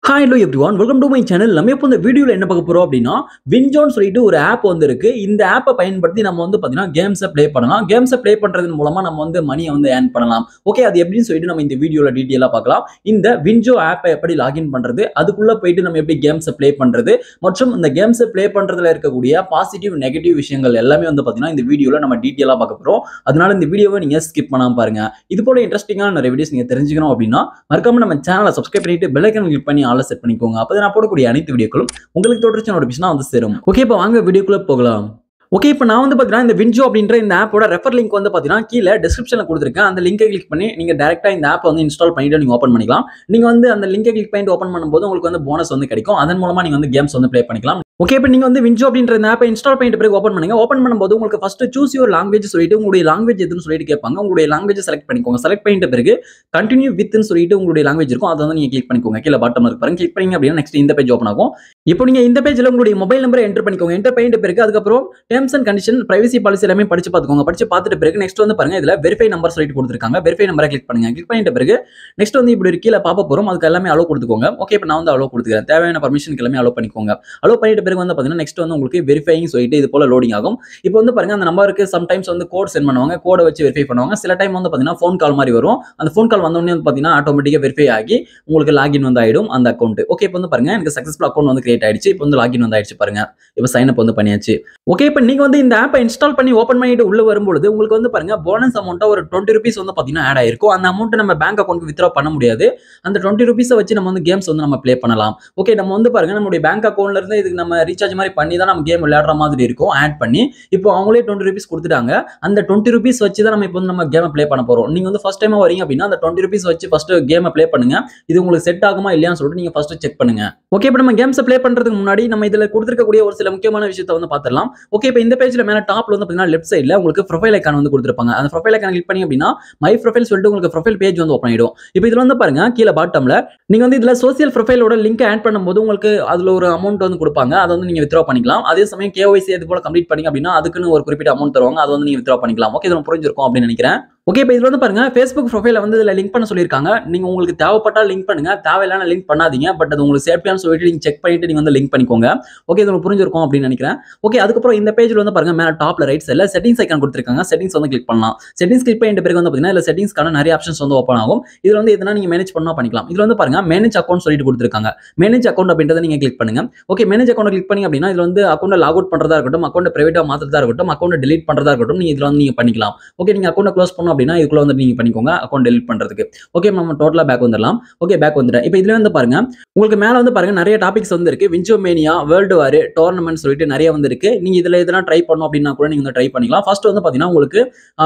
Hi, hello everyone. Welcome to my channel. நம்ம இப்போ இந்த வீடியோல என்ன பார்க்க போறோம் அப்படின்னா வின்ஜோன் சொல்லிட்டு ஒரு ஆப் வந்து இருக்கு. இந்த ஆப்பை பயன்படுத்தி நம்ம வந்து பாத்தீங்கன்னா கேம்ஸை ப்ளே பண்ணலாம். கேம்ஸை ப்ளே பண்றதன் மூலமா நம்ம வந்து மணியை வந்து ஏர்ன் பண்ணலாம். ஓகே, அது எப்படின்னு சொல்லிட்டு நம்ம இந்த வீடியோல டீடைலா பார்க்கலாம். இந்த வின்ஜோ ஆப்பை எப்படி லாகின் பண்றது, அதுக்குள்ள போயிட்டு நம்ம எப்படி கேம்ஸை ப்ளே பண்றது மற்றும் இந்த கேம்ஸை ப்ளே பண்றதுல இருக்கக்கூடிய பாசிட்டிவ் நெகட்டிவ் விஷயங்கள் எல்லாமே வந்து பாத்தீங்கன்னா இந்த வீடியோல நம்ம டீடைலா பார்க்க போறோம். அதனால இந்த வீடியோவை நீங்க ஸ்கிப் பண்ணாம பாருங்க. இது போல இன்ட்ரெஸ்டிங்கான நிறைய வீடியோஸ் நீங்க தெரிஞ்சுக்கணும் அப்படின்னா மறக்காம நம்ம சேனலை சப்ஸ்கிரைப் பண்ணிட்டு பெல் ஐகான் கிளிக் பண்ணி ஆல் செட் பண்ணிக்கோங்க. அப்பதான் நான் போடக்கூடிய அனைத்து வீடியோக்களும் உங்களுக்கு தொடர்ச்சி நோட்டிபிகேஷனா வந்து சேரும். ஓகே, இப்போ வாங்க வீடியோக்குள்ள போகலாம். ஓகே, இப்போ நான் வந்து பாத்தீங்கன்னா இந்த வின்ஜோ அப்படின்ற இந்த ஆப்போட ரெஃபர் லிங்க் வந்து பாத்தீங்கன்னா கீழே டிஸ்கிரிப்ஷன்ல கொடுத்துருக்கேன். அந்த லிங்கை கிளிக் பண்ணி நீங்க டைரக்டா இந்த ஆப் வந்து இன்ஸ்டால் பண்ணிட்டு நீங்க ஓபன் பண்ணிக்கலாம். நீங்க வந்து அந்த லிங்கை கிளிக் பண்ணிட்டு ஓபன் பண்ணும்போது உங்களுக்கு வந்து போனஸ் வந்து கிடைக்கும். அதன் மூலமா நீங்க வந்து கேம்ஸ் வந்து ப்ளே பண்ணிக்கலாம். ஓகே, இப்போ நீங்க வந்து வின்ஜோ அப்படின்ற இந்த ஆப்பை இன்ஸ்டால் பண்ணிட்டு பிறகு ஓபன் பண்ணுங்க. ஓபன் பண்ணும்போது உங்களுக்கு ஃபர்ஸ்ட் சூஸ் யுவர் லாங்குவேஜ் சொல்லிட்டு உங்களுடைய லாங்குவேஜ் எதுன்னு சொல்லிட்டு கேட்பாங்க. உங்களுடைய லாங்குவேஜ் செலக்ட் பண்ணிக்கோங்க. செலக்ட் பண்ணிட்ட பிறகு கண்டினியூ வித்னு சொல்லிட்டு உங்களுடைய லாங்குவேஜ் இருக்கும். அதை வந்து நீங்க கிளிக் பண்ணிக்கோங்க. கீழே பாட்டம்ல இருக்கு பாருங்க. கிளிக் பண்ணீங்க அப்படின்னா நெக்ஸ்ட் இந்த பேஜ் ஓபன் ஆகும். இப்போ நீங்க இந்த பேஜ்ல உங்களுடைய மொபைல் நம்பரை என்டர் பண்ணிக்கோங்க. என்டர் பண்ணிட்ட பிறகு அதுக்கப்புறம் terms and condition privacy policy எல்லாமே படிச்சு பார்த்துக்கோங்க. படிச்சு பார்த்துட்ட பிறகு நெக்ஸ்ட் வந்து பாருங்க, இதுல வெரிஃபை நம்பர் சொல்லிட்டு கொடுத்துருக்காங்க. வெரிஃபை நம்பரை கிளிக் பண்ணுங்க. கிளிக் பண்ணிட்ட பிறகு நெக்ஸ்ட் வந்து இப்படி கீழே பாப்ப போறோம். அதுக்கு எல்லாமே அலோ கொடுத்துக்கோங்க. ஓகே, இப்போ நான் வந்து அலோ கொடுத்துக்கிறேன். தேவையான பர்மிஷனுக்கு எல்லாமே அலோ பண்ணிக்கோங்க. அலோ பண்ணிட்ட பிறகு வந்து பாத்தீங்கன்னா நெக்ஸ்ட் வந்து உங்களுக்கு வெரிஃபைங் சொல்லிட்டு இது போல லோடிங் ஆகும். இப்போ வந்து பாருங்க, அந்த நம்பருக்கு சம்டைம்ஸ் வந்து கோட் சென்ட் பண்ணுவாங்க. கோடை வச்சு வெரிஃபை பண்ணுவாங்க. சில டைம் வந்து பாத்தீங்கன்னா ஃபோன் கால் மாதிரி வரும். அந்த ஃபோன் கால் வந்த உடனே வந்து பாத்தீங்கன்னா ஆட்டோமேட்டிக்கா வெரிஃபை ஆகி உங்களுக்கு லாகின் வந்து ஆயிடும் அந்த அக்கௌண்ட். ஓகே, இப்போ வந்து பாருங்க எனக்கு சக்சஸ்ஃபுல் அக்கௌண்ட் வந்து கிரியேட் ஆயிடுச்சு. இப்போ வந்து லாகின் வந்து ஆயிடுச்சு பாருங்க. இப்போ சைன் அப் வந்து பண்ணியாச்சு. ஓகே, இப்போ நீங்க வந்து இந்த ஆப்பை இன்ஸ்டால் பண்ணி ஓபன் பண்ணிட்டு உள்ள வரும்போது உங்களுக்கு வந்து பாருங்க போனஸ் அமௌண்ட்டா ஒரு 20 ரூபீஸ் வந்து பாத்தீங்கன்னா ஆட் ஆயிருக்கும். அந்த அமௌண்ட் நம்ம பேங்க் அக்கௌண்ட்க்கு வித்ட்ரா பண்ண முடியாது. அந்த 20 ரூபீஸை வச்சு நம்ம வந்து கேம்ஸ் வந்து நம்ம ப்ளே பண்ணலாம். ஓகே, நம்ம வந்து பாருங்க நம்மளுடைய பேங்க் அக்கௌண்ட்ல இருந்து இதுக்கு நம்ம ரீசார்ஜ் மாதிரி பண்ணி தான் நம்ம கேம் விளையாடுற மாதிரி இருக்கும். ஆட் பண்ணி இப்போ அவங்களே 20 ரூபீஸ் கொடுத்துட்டாங்க. அந்த 20 ரூபீஸ் வச்சு தான் நம்ம இப்போ வந்து நம்ம கேமை ப்ளே பண்ண போறோம். நீங்க வந்து ஃபர்ஸ்ட் டைமா வரீங்க அப்படின்னா அந்த 20 ரூபீஸ் வச்சு ஃபர்ஸ்ட் கேமை ப்ளே பண்ணுங்க. இது உங்களுக்கு செட் ஆகுமா இல்லையான்னு சொல்லிட்டு நீங்க ஃபர்ஸ்ட் செக் பண்ணுங்க. ஓகே, இப்போ நம்ம கேம்ஸை ப்ளே பண்றதுக்கு முன்னாடி நம்ம இதுல கொடுத்திருக்கக்கூடிய ஒரு சில முக்கியமான விஷயத்தை வந்து பார்த்துடலாம். ஓகே, இப்போ இந்த பேஜ்ல மேல டாப்ல வந்து பாத்தீங்கன்னா லெஃப்ட் சைடுல உங்களுக்கு ப்ரொஃபைல் ஐகான் வந்து கொடுத்திருப்பாங்க. அந்த ப்ரொஃபைல் ஐகான் கிளிக் பண்ணி அப்படின்னா மை ப்ரொஃபைல் சொல்லிட்டு உங்களுக்கு ப்ரொஃபைல் பேஜ் வந்து ஓபன் ஆயிடும். இப்போ இதுல வந்து பாருங்க கீழே பாட்டம்ல நீங்க வந்து இதுல சோசியல் ப்ரொஃபைலோட லிங்க் ஆட் பண்ணும்போது உங்களுக்கு அதுல ஒரு அமௌண்ட் வந்து கொடுப்பாங்க. அதை வந்து நீங்க வித்ட்ரா பண்ணிக்கலாம். அதே சமயம் KYC அது போல கம்ப்ளீட் பண்ணீங்க அப்படின்னா அதுக்குன்னு ஒரு குறிப்பிட்ட அமௌண்ட் தருவாங்க. அதை வந்து நீங்க வித்ட்ரா பண்ணிக்கலாம். ஓகே, இது புரிஞ்சிருக்கும் அப்படின்னு நினைக்கிறேன். ஓகே, இப்போ இதுல வந்து பாருங்க Facebook ப்ரொஃபைல வந்து இதுல லிங்க் பண்ண சொல்லியிருக்காங்க. நீங்க உங்களுக்கு தேவைப்பட்டா லிங்க் பண்ணுங்க, தேவையில்லாம லிங்க் பண்ணாதீங்க. பட் அது உங்களுக்கு சேஃப்டியானு சொல்லிட்டு நீங்க செக் பண்ணிட்டு நீங்க வந்து லிங்க் பண்ணிக்கோங்க. ஓகே, இது உங்களுக்கு புரிஞ்சிருக்கும் அப்படின்னு நினைக்கிறேன். ஓகே, அதுக்கப்புறம் இந்த பேஜ்ல வந்து பாருங்க மேல டாப்ல ரைட் சைடுல செட்டிங்ஸ் ஐகான் கொடுத்திருக்காங்க. செட்டிங்ஸ் வந்து கிளிக் பண்ணலாம். செட்டிங்ஸ் கிளிக் பண்ணிட்ட பிறகு வந்து பாத்தீங்கன்னா இதுல செட்டிங்ஸ்க்கான நிறைய ஆப்ஷன்ஸ் வந்து ஓபன் ஆகும். இதுல வந்து எதனா நீங்க மேனேஜ் பண்ணா பண்ணிக்கலாம். இதுல வந்து பாருங்க மேனேஜ் அக்கௌண்ட் சொல்லிட்டு கொடுத்திருக்காங்க. மேனேஜ் அக்கௌண்ட் அப்படின்றத நீங்க கிளிக் பண்ணுங்க. ஓகே, மேனேஜ் அக்கௌண்ட் கிளிக் பண்ணி அப்படின்னா இதுல வந்து அக்கௌண்ட் லாக் அவுட் பண்றதா இருக்கட்டும், அக்கௌண்ட் பிரைவேட்டா மாத்துறதா இருக்கட்டும், அக்கௌண்ட் டெலீட் பண்றதா இருக்கட்டும், நீங்க இதுல வந்து நீங்க பண்ணிக்கலாம். ஓகே, நீங்க அக்கௌண்ட் க்ளோஸ் பண்ணனும் அப்படின்னா இதுக்குள்ள வந்து நீங்க பண்ணிக்கோங்க அக்கௌண்ட் டெலீட் பண்றதுக்கு. ஓகே, நம்ம டோட்டலா பேக் வந்துடலாம். ஓகே, பேக் வந்துட்டேன். இப்போ இதுல வந்து பாருங்க உங்களுக்கு மேல வந்து பாருங்க நிறைய டாபிக்ஸ் வந்து இருக்கு. WinZO mania, world war, tournament சொல்லிட்டு நிறைய வந்து இருக்கு. நீங்க இதுல எதனா ட்ரை பண்ணனும் அப்படின்னா கூட நீங்க வந்து ட்ரை பண்ணிக்கலாம். ஃபர்ஸ்ட் வந்து பாத்தீங்கன்னா உங்களுக்கு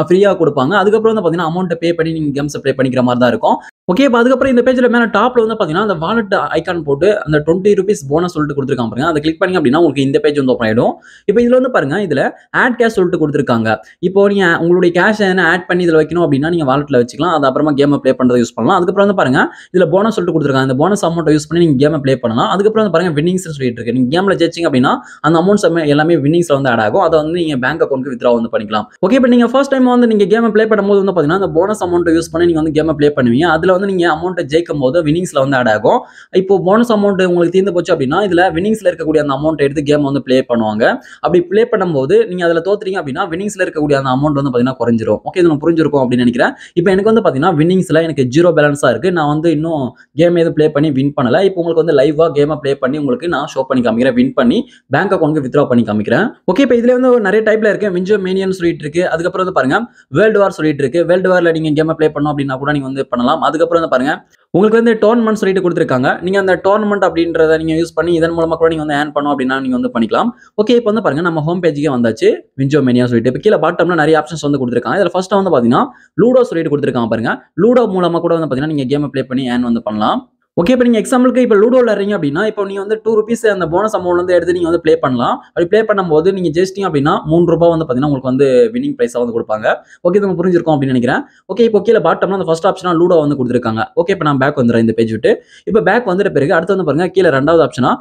ஃப்ரீயா கொடுப்பாங்க. அதுக்கப்புறம் வந்து பாத்தீங்கன்னா அமௌண்ட் பே பண்ணி நீங்க கேம்ஸ் ப்ளே பண்ணிக்கிற மாதிரி தான் இருக்கும். ஓகே, இப்போ அதுக்கப்புறம் இந்த பேஜ்ல மேல டாப்ல வந்து பாத்தீங்கன்னா அந்த வாலெட் ஐகான் போட்டு அந்த 20 ரூபீஸ் போனஸ் சொல்லிட்டு கொடுத்துருக்காங்க பாருங்க. அதை கிளிக் பண்ணி அப்படின்னா உங்களுக்கு இந்த பேஜ் வந்து ஓபன் ஆயிடும். இப்போ இதுல வந்து பாருங்க இதுல ஆட் கேஷ் சொல்லிட்டு கொடுத்துருக்காங்க. இப்போ நீங்க உங்களுடைய கேஷ் என்ன ஆட் பண்ணி இதுல வைக்கணும் அப்படின்னா நீங்க வாலெட்ல வச்சுக்கலாம். அது அப்புறமா கேம் ப்ளே பண்றது யூஸ் பண்ணலாம். அதுக்கப்புறம் வந்து பாருங்க இதுல போனஸ் சொல்லிட்டு கொடுத்துருக்காங்க. அந்த போனஸ் அமௌண்ட் யூஸ் பண்ணி நீங்க கேம் ப்ளே பண்ணலாம். அதுக்கப்புறம் வந்து பாருங்க வின்னிங்ஸ் சொல்லிட்டு இருக்கு. நீங்க கேம்ல ஜெயிச்சிங்க அப்படின்னா அந்த அமௌண்ட்ஸ் எல்லாமே வின்னிங்ஸ்ல வந்து ஆட் ஆகும். அதை வந்து நீங்க பேங்க் அக்கௌண்ட்க்கு வித்ட்ரா வந்து பண்ணிக்கலாம். ஓகே, இப்போ நீங்க ஃபர்ஸ்ட் டைம் வந்து நீங்க கேம் ப்ளே பண்ணும்போது வந்து பாத்தீங்கன்னா அந்த போனஸ் அமௌண்ட் யூஸ் பண்ணி நீங்க வந்து கேம் ப்ளே பண்ணுவீங்க. அதுல வந்து நீங்க அமௌண்ட் ஜெயிக்கும் போது வின்னிங்ஸ்ல வந்து ஆட் ஆகும். இப்போ போனஸ் அமௌண்ட் உங்களுக்கு தீர்ந்து போச்சு அப்படின்னா இதுல வின்னிங்ஸ்ல இருக்கக்கூடிய அந்த அமௌண்ட் எடுத்து கேம் வந்து ப்ளே பண்ணுவாங்க. அப்படி ப்ளே பண்ணும்போது நீங்க அதுல தோத்துறீங்க அப்படின்னா வின்னிங்ஸ்ல இருக்கக்கூடிய அந்த அமௌண்ட் வந்து பாத்தீங்கன்னா குறைஞ்சிரும். ஓகே, இது புரிஞ்சிருக்கும் அப்படின்னு நினைக்கிறேன். இப்போ எனக்கு வந்து பாத்தீங்கன்னா வின்னிங்ஸ்ல எனக்கு 0 பேலன்ஸா இருக்கு. நான் வந்து இன்னும் கேம் எதுவும் ப்ளே பண்ணி வின் பண்ணல. இப்போ உங்களுக்கு வந்து லைவா கேமை ப்ளே பண்ணி உங்களுக்கு நான் ஷோ பண்ணி காமிக்கிறேன். வின் பண்ணி பேங்க் அக்கௌண்ட்க்கு வித்ட்ரா பண்ணி காமிக்கிறேன். ஓகே, இப்போ இதுல வந்து நிறைய டைப்ல இருக்கு. வின்ஜோ மேனியன் சொல்லிட்டு இருக்கு. அதுக்கப்புறம் வந்து பாருங்க வேர்ல்டு வார் சொல்லிட்டு இருக்கு. வேர்ல்டு வார்ல நீங்க கேமை ப்ளே பண்ணணும் அப்படின்னா கூட நீங்க வந்து பண்ணலாம். அதுக்கப்புறம் வந்து பாருங்க உங்களுக்கு வந்து டோர்னமெண்ட் சொல்லிட்டு கொடுத்துருக்காங்க. நீங்க அந்த டோர்னமெண்ட் அப்படின்றத நீங்க யூஸ் பண்ணி இதன் மூலமா கூட நீங்க வந்து ஏர்ன் பண்ணணும் அப்படின்னா நீங்க வந்து பண்ணிக்கலாம். ஓகே, இப்போ வந்து பாருங்க நம்ம ஹோம் பேஜுக்கே வந்தாச்சு. வின்ஜோ மேனியா சொல்லிட்டு இப்போ கீழே பாட்டம்ல நிறைய ஆப்ஷன்ஸ் வந்து கொடுத்துருக்காங்க. இதுல ஃபர்ஸ்ட் வந்து பாத்தீங்கன்னா லூடோ சொல்லிட்டு கொடுத்துருக்காங்க பாருங்க. லூடோ மூலமா கூட வந்து பாத்தீங்கன்னா நீங்க கேமை ப்ளே பண்ணி ஏர்ன் வந்து பண்ணலாம். ஓகே, இப்போ நீங்க எக்ஸாம்பிளுக்கு இப்போ லூடோ விளையாடுறீங்க அப்படின்னா இப்போ நீங்க வந்து 2 ரூபீஸ் அந்த போனஸ் அமௌண்ட் வந்து எடுத்து நீங்க வந்து ப்ளே பண்ணலாம். அப்படி ப்ளே பண்ணும்போது நீங்க ஜெயிச்சிட்டீங்க அப்படின்னா 3 ரூபாய் வந்து பாத்தீங்கன்னா உங்களுக்கு வந்து வின்னிங் பிரைஸா வந்து கொடுப்பாங்க. ஓகே, இது உங்களுக்கு புரிஞ்சிருக்கும் அப்படின்னு நினைக்கிறேன். ஓகே, இப்போ கீழே பாட்டம்ல அந்த ஃபர்ஸ்ட் ஆப்ஷனா லூடோ வந்து கொடுத்துருக்காங்க. ஓகே, இப்போ நான் பேக் வந்துடுறேன் இந்த பேஜ் விட்டு. இப்போ பேக் வந்துட்ட பிறகு அடுத்து வந்து பாருங்க கீழே ரெண்டாவது ஆப்ஷனா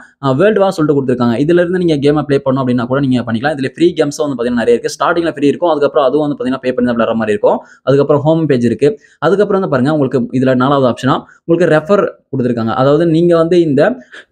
வேர்ல்டு வார் சொல்லிட்டு கொடுத்துருக்காங்க. இதுல இருந்து நீங்க கேமை ப்ளே பண்ணணும் அப்படின்னா கூட நீங்க பண்ணிக்கலாம். இதுல ஃப்ரீ கேம்ஸும் வந்து பாத்தீங்கன்னா நிறைய இருக்கு. ஸ்டார்டிங்ல ஃப்ரீ இருக்கும். அதுக்கப்புறம் அதுவும் வந்து பாத்தீங்கன்னா பே பண்ணி தான் விளையாடுற மாதிரி இருக்கும். அதுக்கப்புறம் ஹோம் பேஜ் இருக்கு. அதுக்கப்புறம் வந்து பாருங்க உங்களுக்கு இதுல நாலாவது ஆப்ஷனா உங்களுக்கு ரெஃபர் கொடுத்துருக்காங்க. அதாவது நீங்க வந்து இந்த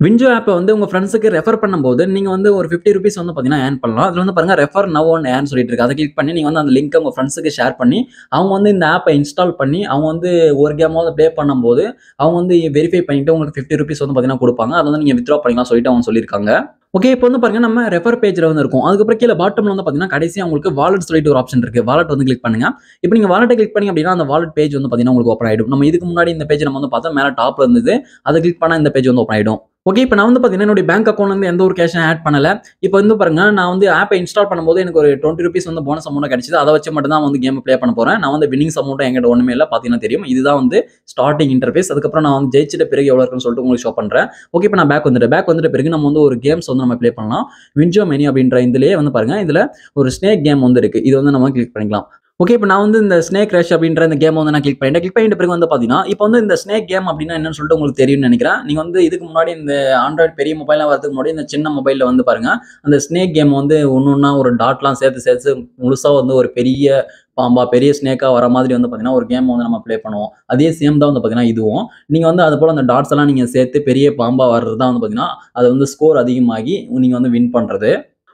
வின்ஜோ ஆப்ப வந்து உங்க ஃப்ரெண்ட்ஸ்க்கு ரெஃபர் பண்ணும்போது, நீங்க வந்து ஒரு ₹50 வந்து பார்த்தீங்கன்னா ஏர்ன் பண்ணலாம். அதுல வந்து பாருங்க ரெஃபர் நவ் அண்ட் ஏர்ன் சொல்லிட்டு இருக்கு. அத கிளிக் பண்ணி நீங்க வந்து அந்த லிங்க்க உங்க ஃப்ரெண்ட்ஸ்க்கு ஷேர் பண்ணி, அவங்க வந்து இந்த ஆப்ப இன்ஸ்டால் பண்ணி, அவங்க வந்து ஒரு கேமாவது ப்ளே பண்ணும்போது, அவங்க வந்து வெரிஃபை பண்ணிட்டு உங்களுக்கு ₹50 வந்து பார்த்தீங்கன்னா குடுப்பாங்க. அத வந்து நீங்க வித்ட்ரா பண்ணிக்கலாம் சொல்லிட்டு அவங்க சொல்லியிருக்காங்க. ஓகே. இப்ப வந்து பாருங்க நம்ம ரெஃபர் பேஜ்ல வந்து இருக்கும். அதுக்கப்புறம் கீழ பாட்டம்ல வந்து பார்த்தீங்கன்னா, கடைசியா உங்களுக்கு வாலெட் சொல்லிட்டு ஒரு ஆப்ஷன் இருக்கு. வாலெட் வந்து கிளிக் பண்ணுங்க. இப்ப நீங்க வாலெட்ட கிளிக் பண்ணீங்க அப்படின்னா, அந்த வாலெட் பேஜ் வந்து பார்த்தீங்கன்னா உங்களுக்கு ஓப்பன் ஆயிடும். நம்ம இதுக்கு முன்னாடி இந்த பேஜ் நம்ம வந்து பார்த்தோம். மேல டாப்ல இருந்தது. அத கிளிக் பண்ணா இந்த பேஜ் வந்து ஓப்பன் ஆயிடும். ஓகே. இப்ப நான் வந்து பார்த்தீங்கன்னா, என்னுடைய பேங்க் அக்கவுண்ட்ல இருந்து எந்த ஒரு கேஷும் ஆட் பண்ணல. இப்ப வந்து பாருங்க, நான் வந்து ஆப்ப இன்ஸ்டால் பண்ணும்போது எனக்கு ஒரு ₹20 வந்து போனஸ் அமௌண்ட்டா கிடைச்சது. அத வச்சு மட்டும் தான் வந்து கேம் ப்ளே பண்ண போறேன். நான் வந்து வின்னிங்ஸ் அமௌண்ட் என்கிட்ட ஒண்ணுமே இல்ல. பார்த்தீங்கன்னா தெரியும். இதுதான் வந்து ஸ்டார்ட்டிங் இன்டர்ஃபேஸ். அதுக்கப்புறம் நான் வந்து ஜெயிச்சிட்ட பிறகு எவ்வளவு இருக்குன்னு சொல்லிட்டு உங்களுக்கு ஷோ பண்றேன். ஓகே. இப்ப நான் பேக் வந்துட்டேன். பேக் வந்துட்ட பிறகு நம்ம வந்து ஒரு கேம்ஸ் வந்து நம்ம ப்ளே பண்ணலாம். வின்ஜோ மெனி அப்படின்ற இதுலயே வந்து பாருங்க, இதுல ஒரு ஸ்னேக் கேம் வந்து இருக்கு. இது வந்து நம்ம கிளிக் பண்ணிக்கலாம். ஓகே. இப்ப நான் வந்து இந்த ஸ்னேக் ரஷ் அப்படின்ற இந்த கேம் வந்து நான் கிளிக் பண்ணிட்டேன். கிளிக் பண்ணிட்ட பிறகு வந்து பார்த்தீங்கன்னா, இப்ப வந்து இந்த ஸ்னேக் கேம் அப்படின்னா என்னன்னு சொல்லிட்டு உங்களுக்கு தெரியும்னு நினைக்கிறேன். நீங்க வந்து இதுக்கு முன்னாடி இந்த ஆண்ட்ராய்டு பெரிய மொபைல்லாம் வரதுக்கு முன்னாடி இந்த சின்ன மொபைல்ல வந்து பாருங்க, அந்த ஸ்னேக் கேம் வந்து ஒண்ணொண்ணா ஒரு டாட்லாம் சேர்த்து முழுசா வந்து ஒரு பெரிய பாம்பா, பெரிய ஸ்னேக்கா வர மாதிரி வந்து பார்த்தீங்கன்னா, ஒரு கேம் வந்து நம்ம ப்ளே பண்ணுவோம். அதே சேம் தான் வந்து பார்த்தீங்கன்னா இதுவும். நீங்க வந்து அதுபோல அந்த டாட்ஸ் எல்லாம் நீங்க சேர்த்து பெரிய பாம்பா வர்றது தான் வந்து பார்த்தீங்கன்னா, அது வந்து ஸ்கோர் அதிகமாகி நீங்க வந்து வின் பண்றது.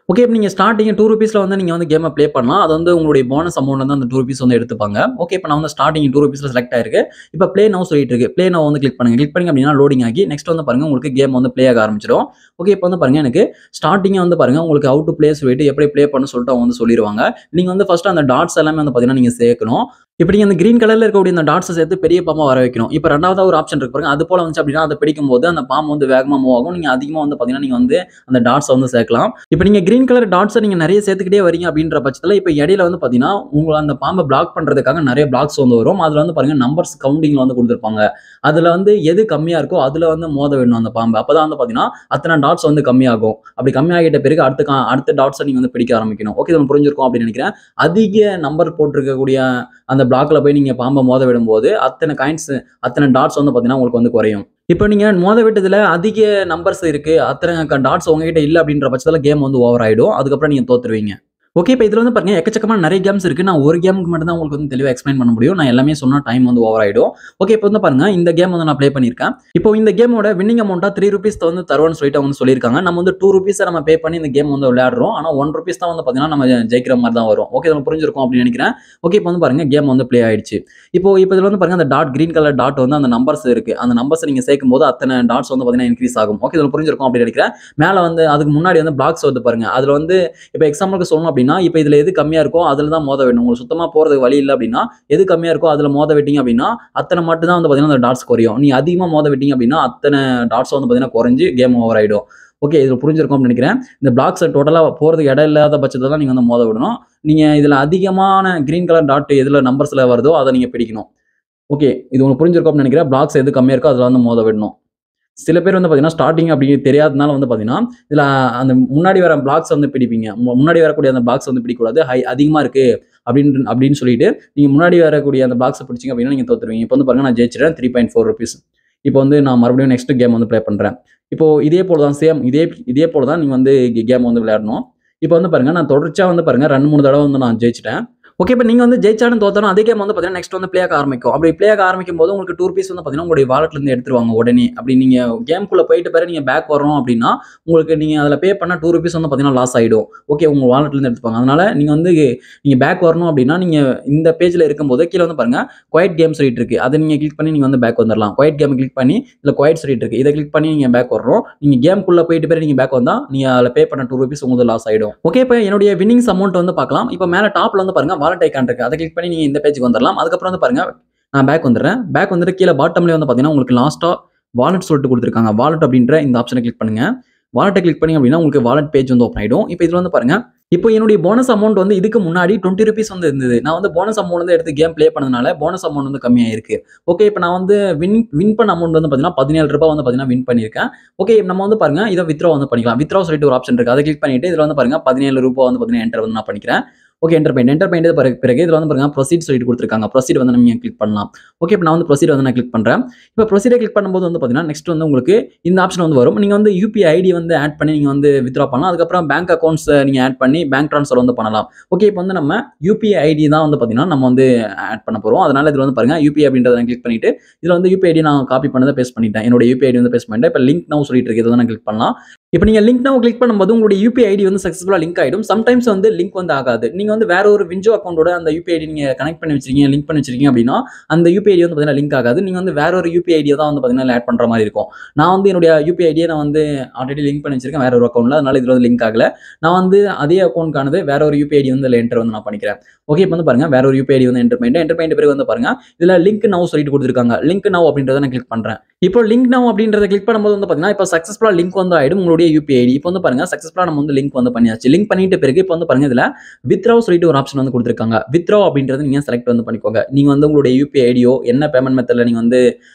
ஓகே. இப்ப நீங்க ஸ்டார்ட்டிங் ₹2ல வந்து நீங்க வந்து கேம ப்ளே பண்ணலாம். அது வந்து உங்களுடைய போனஸ் அமௌண்ட்ல இருந்து அந்த ₹2 வந்து எடுத்துப்பாங்க. ஓகே. இப்ப நான் வந்து ஸ்டார்ட்டிங் ₹2ல செலக்ட் ஆயிருக்கு. இப்ப ப்ளே நவ் சொல்லிட்டு இருக்கு. ப்ளே நவ் வந்து கிளிக் பண்ணுங்க. கிளிக் பண்ணீங்க அப்படின்னா லோடிங் ஆகி நெக்ஸ்ட் வந்து பாருங்க உங்களுக்கு கேம் வந்து ப்ளே ஆக ஆரம்பிச்சிடும். ஓகே. இப்ப வந்து பாருங்க எனக்கு ஸ்டார்ட்டிங்கே வந்து பாருங்க உங்களுக்கு ஹவ் டூ ப்ளே சொல்லிட்டு எப்படி ப்ளே பண்ணணும்னு சொல்லிட்டு அவங்க வந்து சொல்லிருவாங்க. நீங்க வந்து ஃபர்ஸ்ட் அந்த டாட்ஸ் எல்லாமே வந்து பார்த்தீங்கன்னா நீங்க சேர்க்கணும். இப்ப நீங்க அந்த கிரீன் கலர்ல இருக்கக்கூடிய அந்த டாட்ஸ சேர்த்து பெரிய பாம்பா வர வைக்கணும். இப்ப 2வதா ஒரு ஆப்ஷன் இருக்கு பாருங்க. அது போல வந்துச்சு அப்படின்னா அத பிடிக்கும்போது அந்த பாம்பு வந்து வேகமா மூவ் ஆகும். நீங்க அதிகமா வந்து பார்த்தீங்கன்னா நீங்க வந்து அந்த டாட்ஸ வந்து சேர்க்கலாம். இப்ப நீங்க கிரீன் கலர் டாட்ஸ நீங்க நிறைய சேர்த்துக்கிட்டே வரீங்க அப்படின்ற பட்சத்துல, இப்ப இடையில வந்து பார்த்தீங்கன்னா, உங்கள அந்த பாம்ப பிளாக் பண்றதுக்காக நிறைய பிளாக்ஸ் வந்து வரும். அதுல வந்து பாருங்க நம்பர்ஸ் கவுண்டிங்ல வந்து குடுத்திருப்பாங்க. அதுல வந்து எது கம்மியா இருக்கோ, அதுல வந்து மோத விடணும் அந்த பாம்பு. அப்பதான் வந்து பார்த்தீங்கன்னா, அத்தன டாட்ஸ் வந்து கம்மியாகும். அப்படி கம்மியாகிட்ட பிறகு அடுத்த டாட்ஸ நீங்க வந்து பிடிக்க ஆரம்பிக்கணும். ஓகே. இது புரிஞ்சிருக்கும் அப்படின்னு நினைக்கிறேன். அதிக நம்பர் போட்டிருக்கக்கூடிய அந்த பிளாக்ல போய் நீங்க பாம்ப மோத விடும்போது, அத்தன காயின்ஸ், அத்தன டாட்ஸ் வந்து பார்த்தீங்கன்னா, உங்களுக்கு வந்து குறையும். இப்ப நீங்க மோத விட்டதுல அதிக நம்பர்ஸ் இருக்கு. அத்தன டாட்ஸ் உங்ககிட்ட இல்ல அப்படின்ற பட்சத்துல கேம் வந்து ஓவர் ஆயிடும். அதுக்கப்புறம் நீங்க தோத்துருவீங்க. ஓகே. இப்ப இதுல வந்து பாருங்க எக்கச்சக்கமான நிறைய கேம்ஸ் இருக்கு. நான் ஒரு கேமுக்கு மட்டும் தான் உங்களுக்கு வந்து தெளிவா எக்ஸ்பிளைன் பண்ண முடியும். நான் எல்லாமே சொன்னா டைம் வந்து ஓவர் ஆயிடும். ஓகே. இப்ப வந்து பாருங்க இந்த கேம் வந்து நான் ப்ளே பண்ணியிருக்கேன். இப்போ இந்த கேமோட வின்னிங் அமௌண்ட்டா ₹3 வந்து தருவேன்னு சொல்லிட்டு அவங்க சொல்லியிருக்காங்க. நம்ம வந்து ₹2 நம்ம பே பண்ணி இந்த கேம் வந்து விளையாடுறோம். ஆனா ₹1 தான் வந்து பாத்தீங்கன்னா நம்ம ஜெயிக்கிற மாதிரி தான் வரும். ஓகே. உங்களுக்கு புரிஞ்சிருக்கும் அப்படின்னு நினைக்கிறேன். ஓகே. இப்ப வந்து பாருங்க கேம் வந்து ப்ளே ஆயிடுச்சு. இப்போ இதுல வந்து பாருங்க அந்த கிரீன் கலர் டாட் வந்து அந்த நம்பர்ஸ் இருக்கு. அந்த நம்பர்ஸ் நீங்க சேர்க்கும்போது அத்தன டாட்ஸ் வந்து பாத்தீங்கன்னா இன்கிரீஸ் ஆகும். ஓகே. உங்களுக்கு புரிஞ்சிருக்கும் அப்படின்னு நினைக்கிறேன். மேல வந்து அதுக்கு முன்னாடி வந்து பிளாக்ஸ் வருது பாருங்க. அதுல வந்து இப்ப எக்ஸாம்பிளுக்கு சொல்லணும் அப்படின்னா, இப்ப இதுல எது கம்மியா இருக்கோ அதுல தான் மோத விடணும். உங்களுக்கு சுத்தமா போறதுக்கு வழி இல்ல அப்படின்னா, எது கம்மியா இருக்கோ அதுல மோத விட்டீங்க அப்படின்னா, அத்தன மட்டும் தான் வந்து பாத்தீங்கன்னா அந்த டாட்ஸ் குறையும். நீங்க அதிகமா மோத விட்டீங்க அப்படின்னா, அத்தன டாட்ஸ் வந்து பாத்தீங்கன்னா குறைஞ்சு கேம் ஓவர் ஆயிடும். ஓகே. இது புரிஞ்சிருக்கும்னு நினைக்கிறேன். இந்த பிளாக்ஸ் டோட்டலா போறதுக்கு இடம் இல்லாத பட்சத்துல தான் நீங்க வந்து மோத விடணும். நீங்க இதுல அதிகமான கிரீன் கலர் டாட் எதுல நம்பர்ஸ்ல வருதோ அத நீங்க பிடிக்கணும். ஓகே. இது உங்களுக்கு புரிஞ்சிருக்கும்னு நினைக்கிறேன். பிளாக்ஸ் எது கம்மியா இருக்கோ அதுல வந்து மோத விடணும். சில பேர் வந்து பார்த்தீங்கன்னா, ஸ்டார்ட்டிங் அப்படி தெரியாதனால வந்து பார்த்தீங்கன்னா, இதுல அந்த முன்னாடி வர பிளாக்ஸ் வந்து பிடிப்பீங்க. முன்னாடி வரக்கூடிய அந்த பிளாக்ஸ் வந்து பிடிக்கக்கூடாது. அதிகமா இருக்கு அப்படின்னு சொல்லிட்டு, நீங்க முன்னாடி வரக்கூடிய அந்த பிளாக்ஸ பிடிச்சீங்க அப்படின்னா, நீங்க தோத்துருவீங்க. இப்போ வந்து பாருங்க நான் ஜெயிச்சுட்டேன் ₹3.4. இப்போ வந்து நான் மறுபடியும் நெக்ஸ்ட் கேம் வந்து ப்ளே பண்றேன். இப்போ இதே போல தான் இதே போல தான் நீங்க வந்து கேம் வந்து விளையாடணும். இப்போ வந்து பாருங்க நான் தொடர்ச்சியா வந்து பாருங்க 2, 3 தடவ வந்து நான் ஜெயிச்சுட்டேன். ஓகே. இப்ப நீங்க வந்து ஜெயிச்சாலும் தோத்தாலும் அதே கேம் வந்து பார்த்தீங்கன்னா, நெக்ஸ்ட் வந்து ப்ளே ஆக ஆரம்பிக்கும். அப்படி ப்ளே ஆக ஆரம்பிக்கும்போது உங்களுக்கு ₹2 வந்து பார்த்தீங்கன்னா, உங்களுடைய வாலெட்ல இருந்து எடுத்துருவாங்க உடனே. அப்படி நீங்க கேம்க்குள்ள போயிட்ட பிறகு நீங்க பேக் வரணும் அப்படின்னா, உங்களுக்கு நீங்க அதுல பே பண்ண ₹2 வந்து பார்த்தீங்கன்னா லாஸ் ஆயிடும். ஓகே. உங்க வாலெட்ல இருந்து எடுத்துப்பாங்க. அதனால நீங்க பேக் வரணும் அப்படின்னா, நீங்க இந்த பேஜ்ல இருக்கும்போது கீழ வந்து பாருங்க குவைட் கேம் சொல்லிட்டு இருக்கு. அத நீங்க கிளிக் பண்ணி நீங்க வந்து பேக் வந்துரலாம். குவைட் கேம் கிளிக் பண்ணி இதுல குவைட் சொல்லிட்டு இருக்கு. இத கிளிக் பண்ணி நீங்க பேக் வரணும். நீங்க கேம்க்குள்ள போயிட்ட பிறகு நீங்க பேக் வந்தா, நீங்க அதுல பே பண்ண ₹2 உங்களுக்கு லாஸ் ஆயிடும். ஓகே. இப்ப என்னுடைய வின்னிங்ஸ் அமௌண்ட் வந்து பார்க்கலாம். இப்ப மேல டாப்ல வந்து பாருங்க வாலெட் ஐகான் இருக்கு. அத கிளிக் பண்ணி நீங்க இந்த பேஜ்க்கு வந்துரலாம். அதுக்கப்புறம் வந்து பாருங்க, நான் பேக் வந்துர்றேன். பேக் வந்துட்டு கீழ பாட்டம்லயே வந்து பார்த்தீங்கன்னா, உங்களுக்கு லாஸ்ட்டா வாலெட் சொல்லிட்டு குடுத்திருக்காங்க. வாலெட் அப்படின்ற இந்த ஆப்ஷன கிளிக் பண்ணுங்க. வாலெட்ட கிளிக் பண்ணீங்க அப்படின்னா, உங்களுக்கு வாலெட் பேஜ் வந்து ஓப்பன் ஆயிடும். இப்ப இதுல வந்து பாருங்க, இப்போ என்னுடைய போனஸ் அமௌண்ட் வந்து இதுக்கு முன்னாடி ₹20 வந்து இருந்தது. நான் வந்து போனஸ் அமௌண்ட் வந்து எடுத்து கேம் ப்ளே பண்ணதுனால, போனஸ் அமௌண்ட் வந்து கம்மியாயிருக்கு. ஓகே. இப்ப நான் வந்து வின் பண்ண அமௌண்ட் வந்து பார்த்தீங்கன்னா, ₹17 வந்து பார்த்தீங்கன்னா வின் பண்ணியிருக்கேன். ஓகே. நம்ம வந்து பாருங்க, இத வித்ட்ரா வந்து பண்ணிக்கலாம். வித்ட்ரா சொல்லிட்டு ஒரு ஆப்ஷன் இருக்கு. அத கிளிக் பண்ணிட்டு, இதுல வந்து பாருங்க ₹17 வந்து பார்த்தீங்கன்னா என்டர் வந்து நான் பண்ணிக்கிறேன். ஓகே என்டர் பண்ணிட்டு பிறகு இதில் வந்து பாருங்க ப்ரொசீட் சொல்லிட்டு கொடுத்துருக்காங்க. ப்ரொசீட் வந்து நம்ம கிளிக் பண்ணலாம். ஓகே இப்போ நான் வந்து ப்ரொசீட் வந்து நான் கிளிக் பண்ணுறேன். இப்போ ப்ரொசீடை கிளிக் பண்ணும்போது வந்து பார்த்தீங்கன்னா நெக்ஸ்ட் வந்து உங்களுக்கு இந்த ஆப்ஷன் வந்து வரும். நீங்கள் வந்து யூபிஐ ஐடி வந்து ஆட் பண்ணி நீங்கள் வந்து வித்ரா பண்ணலாம். அதுக்கப்புறம் பேங்க் அக்கௌண்ட்ஸ் நீங்கள் ஆட் பண்ணி பேங்க் ட்ரான்ஸ்ஃபர் வந்து பண்ணலாம். ஓகே இப்போ வந்து நம்ம யூபிஐ ஐடி தான் வந்து பார்த்தீங்கன்னா நம்ம வந்து ஆட் பண்ண போகிறோம். அதனால இதில் வந்து பாருங்க யூபிஐ அப்படின்றத நான் கிளிக் பண்ணிட்டு இதில் வந்து யூபிஐ ஐடி நான் காப்பி பண்ணதை பேஸ்ட் பண்ணிட்டேன். என்னோட யூபிஐ ஐடி வந்து பேஸ்ட் பண்ணிட்டேன். இப்போ லிங்க் நவ் சொல்லிட்டு இருக்கு. இதை நான் கிளிக் பண்ணலாம். இப்போ நீங்க லிங்க் நவ் கிளிக் பண்ணும்போது உங்களுடைய யூபிஐ ஐடி வந்து சக்ஸஸ்ஃபுல்லா லிங்க் ஆயிடும். சம்டைம்ஸ் வந்து லிங்க் வந்து ஆகாது. நீங்க வந்து வேற ஒரு விஞ்சோ அக்கௌண்டோட அந்த யூபிஐ ஐடி நீங்க கனெக்ட் பண்ணி வச்சிருக்கீங்க, லிங்க் பண்ணி வச்சிருக்கீங்க அப்படின்னா அந்த யூபிஐ ஐடி வந்து பார்த்தீங்கன்னா லிங்க் ஆகாது. நீங்க வந்து வேற ஒரு யூபிஐ ஐடியை தான் வந்து பார்த்தீங்கன்னா ஆட் பண்ற மாதிரி இருக்கும். நான் வந்து என்னுடைய யூபிஐ ஐடியை நான் வந்து ஆல்ரெடி லிங்க் பண்ணி வச்சிருக்கேன் வேற ஒரு அக்கௌண்ட்ல. அதனால இதுல வந்து லிங்க் ஆகல. நான் வந்து அதே அக்கௌண்ட்கானது வேற ஒரு யூபிஐ ஐடி வந்து என்டர் வந்து நான் பண்ணிக்கிறேன். ஓகே இப்போ வந்து பாருங்க வேற ஒரு யூபிஐ ஐடி வந்து என்டர் பண்ணிட்டு பிறகு வந்து பாருங்க இதுல லிங்க் நவ் சொல்லிட்டு கொடுத்துருக்காங்க. லிங்க் நவ் அப்படின்றத நான் கிளிக் பண்றேன். இப்போ லிங்க் நவ் அப்படின்றத கிளிக் பண்ணும்போது வந்து பாத்தீங்கன்னா இப்போ சக்சஸ்ஃபுல்லா லிங்க் வந்து ஆயிடும் உங்களுடைய யூபிஐ ஐடி. இப்போ வந்து பாருங்க சக்சஸ்ஃபுல்லா நம்ம வந்து லிங்க் வந்து பண்ணியாச்சு. லிங்க் பண்ணிட்டு பிறகு இப்போ வந்து பாருங்க இதுல வித்ரா சொல்லிட்டு ஒரு ஆப்ஷன் வந்து கொடுத்துருக்காங்க. வித்ரா அப்படின்றது நீங்க செலக்ட் வந்து பண்ணிக்கோங்க. நீங்க வந்து உங்களுடைய யூபிஐ ஐடியோ என்ன பேமெண்ட் மெத்தட்ல நீங்க வந்து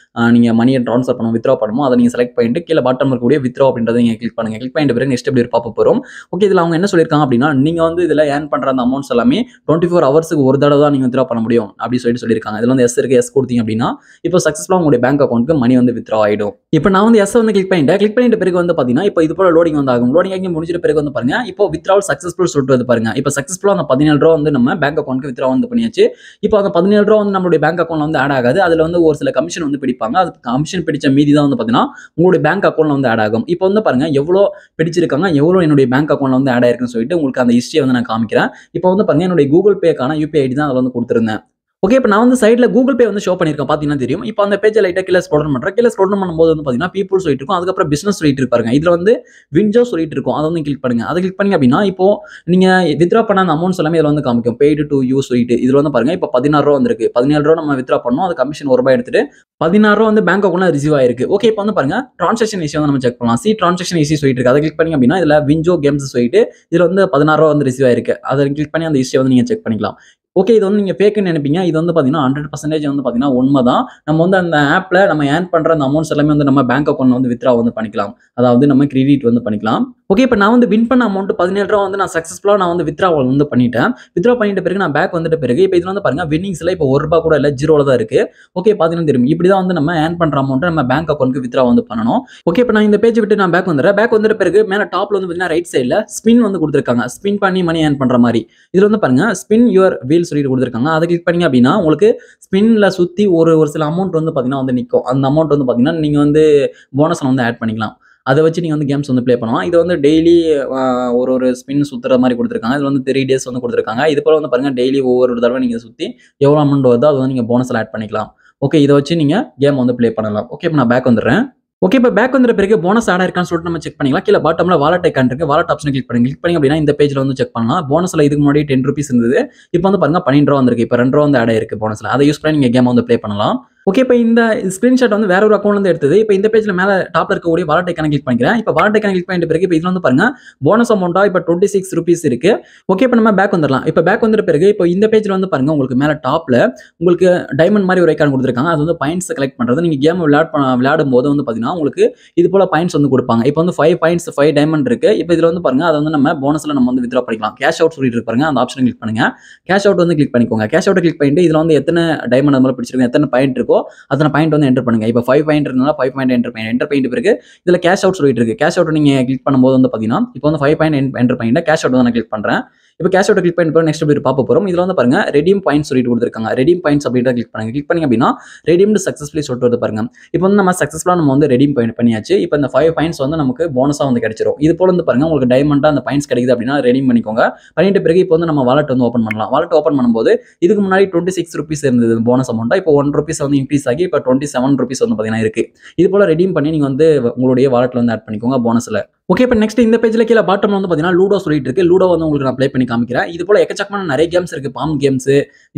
நீங்க மணியை ட்ரான்ஸ்ஃபர் பண்ணணும் வித்ரா பண்ணணும் அதை நீங்க செலக்ட் பண்ணிட்டு கீழே பாட்டம் இருக்கக்கூடிய வித்ரா அப்படின்றத நீங்க கிளிக் பண்ணுங்க. கிளிக் பண்ணிட்டு பிறகு நெக்ஸ்ட் எப்படி ஒரு பாப்பப் வரும். ஓகே இதுல அவங்க என்ன சொல்லியிருக்காங்க அப்படின்னா நீங்க வந்து இதுல ஏர்ன் பண்ற அந்த அமௌண்ட்ஸ் எல்லாமே 24 ஹவர்ஸ்க்கு ஒரு தடவை தான் நீங்க வித்ரா பண்ண முடியும் அப்படி சொல்லியிருக்காங்க. இதுல வந்து எஸ் இருக்கு. எஸ் கொடுத்தீங்க அப்படின்னா இப்போ சக்சஸ்ஃபுல்லா உங்களுடைய பேங்க் அக்கௌண்ட்க்கு மணி வந்து வித்ரா ஆயிடும். இப்போ நான் வந்து எஸ் வந்து கிளிக் பண்ணிட்டு பிறகு வந்து பாத்தீங்கன்னா இப்போ இது போல லோடிங் வந்து ஆகும். லோடிங் ஆகி முடிஞ்சிட்ட பிறகு வந்து பாருங்க இப்போ வித்ராவல் சக்சஸ்ஃபுல் சொல்லிட்டு வந்து பாருங்க. இப்போ சக்சஸ்ஃபுல்லா அந்த 17 ரூபா வந்து நம்ம பேங்க் அக்கௌண்ட்க்கு வித்ரா வந்து பண்ணியாச்சு. இப்போ அந்த 17 ரூபா வந்து நம்மளுடைய பேங்க் அக்கௌண்ட்ல வந்து ஆட் ஆகாது. அதுல வந்து ஒரு சில கமிஷன் வந்து பிடிப்பாங்க. அது கமிஷன் பிடிச்ச மீதி தான் வந்து பாத்தீங்கன்னா உங்களுடைய பேங்க் அக்கௌண்ட்ல வந்து ஆட் ஆகும். இப்போ வந்து பாருங்க எவ்வளவு பிடிச்சிருக்காங்க எவ்வளவு என்னுடைய பேங்க் அக்கௌண்ட்ல வந்து ஆட் ஆயிருக்குன்னு சொல்லிட்டு உங்களுக்கு அந்த ஹிஸ்டரியை வந்து நான் காமிக்கிறேன். இப்போ வந்து பாருங்க என்னுடைய கூகுள் பேக்கான யூபிஐ ஐடி தான் அதில் வந்து கொடுத்துருந்தேன். ஓகே இப்போ நான் வந்து சைடில் கூகுள் பே வந்து ஷோ பண்ணியிருக்கேன் பார்த்தீங்கன்னா தெரியும். இப்போ அந்த பேஜை லைட்டாக கீழே ஸ்க்ரோல் பண்ணுறேன். கீழே ஸ்க்ரோல் பண்ணும்போது வந்து பார்த்தீங்கன்னா பீப்புள் சொல்லிட்டு இருக்கும். அதுக்கப்புறம் பிசினஸ் சொல்லிட்டு இருப்பாருங்க. இதில் வந்து வின்ஜோ சொல்லிட்டு இருக்கும். அதை வந்து கிளிக் பண்ணுங்க. அதை கிளிக் பண்ணி அப்படின்னா இப்போ நீங்கள் வித்ரா பண்ண அந்த அமௌண்ட்ஸ் எல்லாமே இதில் வந்து காமிக்கும். பெய்டு டு யூ சொல்லிட்டு இதில் வந்து பாருங்க இப்போ 16 ரூபா வந்திருக்கு. 17 ரூபா நம்ம வித்ரா பண்ணோம். அது கமிஷன் ₹1 எடுத்துட்டு 16 ரூபா வந்து பேங்க் அக்கௌண்ட்ல ரிசீவ் ஆயிருக்கு. ஓகே இப்போ வந்து பாருங்க டிரான்சாக்ஷன் இஷ்யூ வந்து நம்ம செக் பண்ணலாம். டிரான்சாக்ஷன் இஷ்யூ சொல்லிட்டு இருக்கு. அதை கிளிக் பண்ணி அப்படின்னா இதில் வின்ஜோ கேம்ஸ் சொல்லிட்டு இதில் வந்து 16 ரூபா வந்து ரிசீவ் ஆயிருக்கு. அதை கிளிக் பண்ணி அந்த ஹிஸ்டரியை வந்து நீங்கள் செக் பண்ணிக்கலாம். ஓகே இது வந்து நீங்க ஃபேக்னு நினைப்பீங்க. இது வந்து பாத்தீங்கன்னா 100% வந்து பாத்தீங்கன்னா உண்மைதான். நம்ம வந்து அந்த ஆப்ல நம்ம ஏர்ன் பண்ற அந்த அமௌண்ட்ஸ் எல்லாமே வந்து நம்ம பேங்க் அக்கௌண்ட்ல வந்து வித்ரா வந்து பண்ணிக்கலாம். அதாவது நம்ம கிரெடிட் வந்து பண்ணிக்கலாம். ஓகே இப்போ நான் வந்து வின் பண்ண அமௌண்ட் 17 ரூபா வந்து நான் சக்சஸ்ஃபுல்லா நான் வந்து வித்ரா வந்து பண்ணிட்டேன். வித்ரா பண்ணிட்ட பிறகு நான் பேக் வந்துட்ட பிறகு இப்போ இதுல வந்து பாருங்க வின்னிங்ஸ்ல இப்போ ₹1 கூட இல்ல 0ல தான் இருக்கு. ஓகே பாத்தீங்கன்னா தெரியும். இப்படி தான் வந்து நம்ம ஏர்ன் பண்ற அமௌண்ட் நம்ம பேங்க் அக்கௌண்ட்க்கு வித்ரா வந்து பண்ணணும். ஓகே இப்போ நான் இந்த பேஜ் விட்டு நான் பேக் வந்துறேன். பேக் வந்துட்ட பிறகு மேல டாப்ல வந்து பாத்தீங்கன்னா ரைட் சைடுல ஸ்பின் வந்து கொடுத்திருக்காங்க. ஸ்பின் பண்ணி மணி ஏர்ன் பண்ற மாதிரி. இதுல வந்து பாருங்க ஸ்பின் யுவர் வீல் சொல்லிட்டு கொடுத்திருக்காங்க. அதை கிளிக் பண்ணீங்க அப்படின்னா உங்களுக்கு ஸ்பின்ல சுத்தி ஒரு சில அமௌண்ட் வந்து பாத்தீங்கன்னா வந்து நிக்கும். அந்த அமௌண்ட் வந்து பாத்தீங்கன்னா நீங்க வந்து போனஸ்ல வந்து ஆட் பண்ணிக்கலாம். அதை வச்சு நீங்க வந்து கேம்ஸ் வந்து ப்ளே பண்ணலாம். இது வந்து டெய்லி ஒரு ஸ்பின் சுத்துற மாதிரி கொடுத்துருக்காங்க. இது வந்து 3 டேஸ் வந்து கொடுத்துருக்காங்க. இது போல வந்து பாருங்க டெய்லி ஒவ்வொரு தடவை நீங்க சுத்தி எவ்வளவு அமௌண்ட் வருதோ அதை வந்து நீங்க போனஸ்ல ஆட் பண்ணிக்கலாம். ஓகே இதை வச்சு நீங்க கேம் வந்து ப்ளே பண்ணலாம். ஓகே இப்போ நான் பேக் வந்துடுறேன். ஓகே இப்போ பேக் வந்துட்ட பிறகு போனஸ் ஆட் ஆயிருக்கான்னு சொல்லிட்டு நம்ம செக் பண்ணிக்கலாம். கீழே பாட்டம்ல வாலெட் ஐகான் இருக்கு. வாலெட் ஆப்ஷன் கிளிக் பண்ணி அப்படின்னா இந்த பேஜ்ல வந்து செக் பண்ணலாம். போனஸ்ல இதுக்கு முன்னாடி ₹10 இருந்தது. இப்போ வந்து பாருங்க 12 ரூபா வந்திருக்கு. இப்போ ₹2 வந்து ஆட் ஆயிருக்கு போனஸ்ல. அதை யூஸ் பண்ணி நீங்க கேம் வந்து ப்ளே பண்ணலாம். ஓகே இப்போ இந்த ஸ்கிரீன்ஷாட் வந்து வேற ஒரு அக்கௌண்ட்ல இருந்து எடுத்தது. இப்போ இந்த பேஜ்ல மேல டாப்ல இருக்கக்கூடிய வாலெட் ஐகானை கிளிக் பண்ணிக்கிறேன். இப்போ வாலெட் ஐகானை கிளிக் பண்ணிட்ட பிறகு இப்போ இதுல வந்து பாருங்க போனஸ் அமௌண்டா இப்போ ₹26 இருக்கு. ஓகே இப்போ நம்ம பேக் வந்துடலாம். இப்போ பேக் வந்துட்ட பிறகு இப்போ இந்த பேஜ்ல வந்து பாருங்க உங்களுக்கு மேல டாப்ல உங்களுக்கு டைமண்ட் மாதிரி ஒரு ஐகான் கொடுத்துருக்காங்க. அது வந்து பாயிண்ட்ஸ் கலெக்ட் பண்றது. நீங்க கேம் விளையாடும் போது வந்து பாத்தீங்கன்னா உங்களுக்கு இது போல பாயிண்ட்ஸ் வந்து கொடுப்பாங்க. இப்போ வந்து 5 பாயிண்ட்ஸ் 5 டைமண்ட் இருக்கு. இப்போ இதுல வந்து பாருங்க அதை வந்து நம்ம போனஸ்ல நம்ம வந்து வித்ரா பண்ணிக்கலாம். கேஷ் அவுட் சொல்லிட்டு இருப்பாங்க. அந்த ஆப்ஷன் கிளிக் பண்ணுங்க. கேஷ் அவுட் வந்து கிளிக் பண்ணிக்கோங்க. கேஷ் அவுட் கிளிக் பண்ணிட்டு இதுல வந்து எத்தனை டைமண்ட் அந்த மாதிரி பிடிச்சிருக்கு எத்தனை பாயிண்ட் இருக்கோ அத்தனை பாயிண்ட் வந்து என்டர் பண்ணுங்க. இப்போ 5 பாயிண்ட் இருந்தா 5 பாயிண்ட் என்டர் பண்ணிட்டு பிறகு இதுல கேஷ் அவுட் சொல்லிட்டு இருக்கு. கேஷ் அவுட் நீங்க கிளிக் பண்ணும்போது வந்து பாத்தீங்கன்னா இப்போ வந்து 5 பாயிண்ட் என்டர் பண்ணிட்டு கேஷ் அவுட் வந்து நான் கிளிக் பண்றேன். இப்போ கேஷ் அவுட் கிளிக் பண்ணிட்டு நெக்ஸ்ட் எப்படி பார்க்க போறோம். இதுல வந்து பாருங்க ரெடீம் பாயிண்ட்ஸ் சொல்லிட்டு கொடுத்துருக்காங்க. ரெடீம் பாயிண்ட்ஸ் அப்படின்றத கிளிக் பண்ணுங்க. கிளிக் பண்ணீங்க அப்படின்னா ரெடீம்டு சக்சஸ்ஃபுல்லி சொல்லிட்டு வந்து பாருங்க. இப்போ வந்து நம்ம சக்சஸ்ஃபுல்லா நம்ம வந்து ரெடீம் பண்ணியாச்சு. இப்போ இந்த 5 பாயிண்ட்ஸ் வந்து நமக்கு போனஸா வந்து கிடைச்சிரும். இது போல வந்து பாருங்க உங்களுக்கு டைமண்டா அந்த பாயிண்ட்ஸ் கிடைக்குது அப்படின்னா ரெடீம் பண்ணிக்கோங்க. பண்ணிட்டு பிறகு இப்போ வந்து நம்ம வாலெட் வந்து ஓப்பன் பண்ணலாம். வாலெட் ஓப்பன் பண்ணும்போது இதுக்கு முன்னாடி ₹26 இருந்தது போனஸ் அமௌண்டா. இப்போ ₹1 வந்து இன்க்ரீஸ் ஆகி இப்போ ₹27 வந்து பாத்தீங்கன்னா இருக்கு. இது போல ரெடீம் பண்ணி நீங்க வந்து உங்களுடைய வாலெட்ல வந்து ஆட் பண்ணிக்கோங்க போனஸ்ல. ஓகே இப்போ நெக்ஸ்ட் இந்த பேஜ்ல கீழே பாட்டம்ல வந்து பாத்தீங்கன்னா லூடோ சொல்லிட்டு இருக்கு. லூடோ வந்து உங்களுக்கு நான் ப்ளே பண்ணி காமிக்கிறேன். இது போல எக்கச்சக்கமான நிறைய கேம்ஸ் இருக்கு. பாம் கேம்ஸ்,